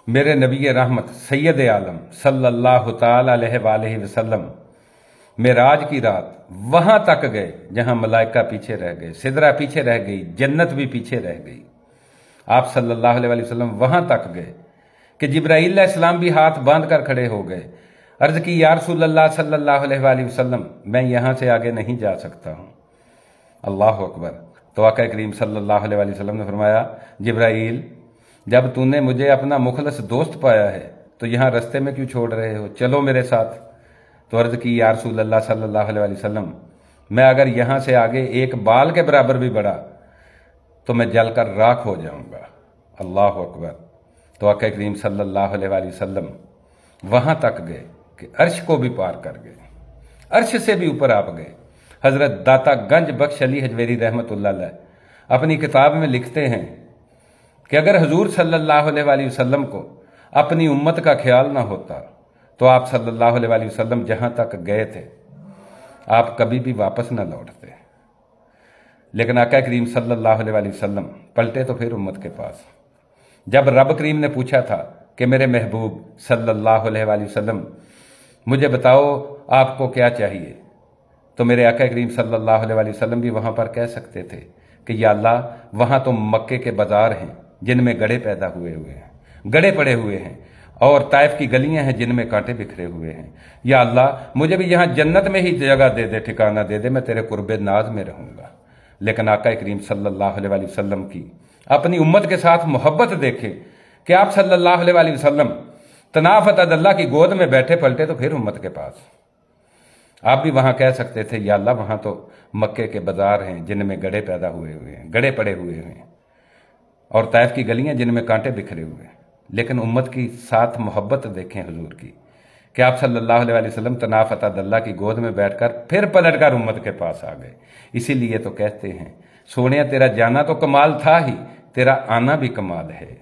میرے نبی رحمت سید عالم صلی اللہ تعالی علیہ وآلہ وسلم معراج کی رات وہاں تک گئے جہاں ملائکہ پیچھے رہ گئے، سدرہ پیچھے رہ گئی، جنت بھی پیچھے رہ گئی۔ آپ صلی اللہ علیہ وسلم وہاں تک گئے کہ جبرائیل علیہ السلام بھی ہاتھ باندھ کر کھڑے ہو گئے۔ عرض کی یا رسول اللہ صلی اللہ علیہ وآلہ وسلم، میں یہاں سے آگے نہیں جا سکتا ہوں۔ اللہ اکبر۔ تو آقا کریم صلی اللہ علیہ وآلہ وسلم نے فرمایا، جبرائیل، جب تو نے مجھے اپنا مخلص دوست پایا ہے تو یہاں رستے میں کیوں چھوڑ رہے ہو؟ چلو میرے ساتھ۔ تو عرض کی یا رسول اللہ صلی اللہ علیہ وآلہ وسلم، میں اگر یہاں سے آگے ایک بال کے برابر بھی بڑھا تو میں جل کر راکھ ہو جاؤں گا۔ اللہ اکبر۔ تو آقا کریم صلی اللہ علیہ وآلہ وسلم وہاں تک گئے کہ عرش کو بھی پار کر گئے، عرش سے بھی اوپر آپ گئے۔ حضرت داتا گنج بخش علی حجویری رحمۃ اللہ علیہ اپنی کتاب میں لکھتے ہیں کہ اگر حضور صلی اللہ علیہ وآلہ وسلم کو اپنی امت کا خیال نہ ہوتا تو آپ صلی اللہ علیہ وآلہ وسلم جہاں تک گئے تھے آپ کبھی بھی واپس نہ لوٹتے۔ لیکن آقا کریم صلی اللہ علیہ وآلہ وسلم پلٹے تو پھر امت کے پاس۔ جب رب کریم نے پوچھا تھا کہ میرے محبوب صلی اللہ علیہ وآلہ وسلم مجھے بتاؤ آپ کو کیا چاہیے، تو میرے آقا کریم صلی اللہ علیہ وآلہ وسلم بھی وہاں پر کہہ سکتے تھے کہ یا اللہ، وہاں تو مکے کے بازار ہیں جن میں گڑھے پیدا ہوئے ہیں، گڑھے پڑے ہوئے ہیں، اور طائف کی گلیاں ہیں جن میں کانٹے بکھرے ہوئے ہیں۔ یا اللہ، مجھے بھی یہاں جنت میں ہی جگہ دے دے، ٹھکانہ دے دے، میں تیرے قرب ناز میں رہوں گا۔ لیکن آقا کریم صلی اللہ علیہ وآلہ وسلم کی اپنی امت کے ساتھ محبت دیکھے کہ آپ صلی اللہ علیہ وآلہ وسلم تنافت اللہ کی گود میں بیٹھے، پلٹے تو پھر امت کے پاس۔ آپ بھی وہاں کہہ سکتے تھے یا اللہ، وہاں تو مکے کے بازار ہیں جن میں گڑھے پیدا ہوئے ہیں، گڑھے پڑے ہوئے ہیں، اور طائف کی گلیاں جن میں کانٹے بکھرے ہوئے ہیں۔ لیکن امت کی ساتھ محبت دیکھیں حضور کی کہ آپ صلی اللہ علیہ وآلہ وسلم تنافت اللہ کی گود میں بیٹھ کر پھر پلٹ کر امت کے پاس آ گئے۔ اسی لیے تو کہتے ہیں، سونیا تیرا جانا تو کمال تھا ہی، تیرا آنا بھی کمال ہے۔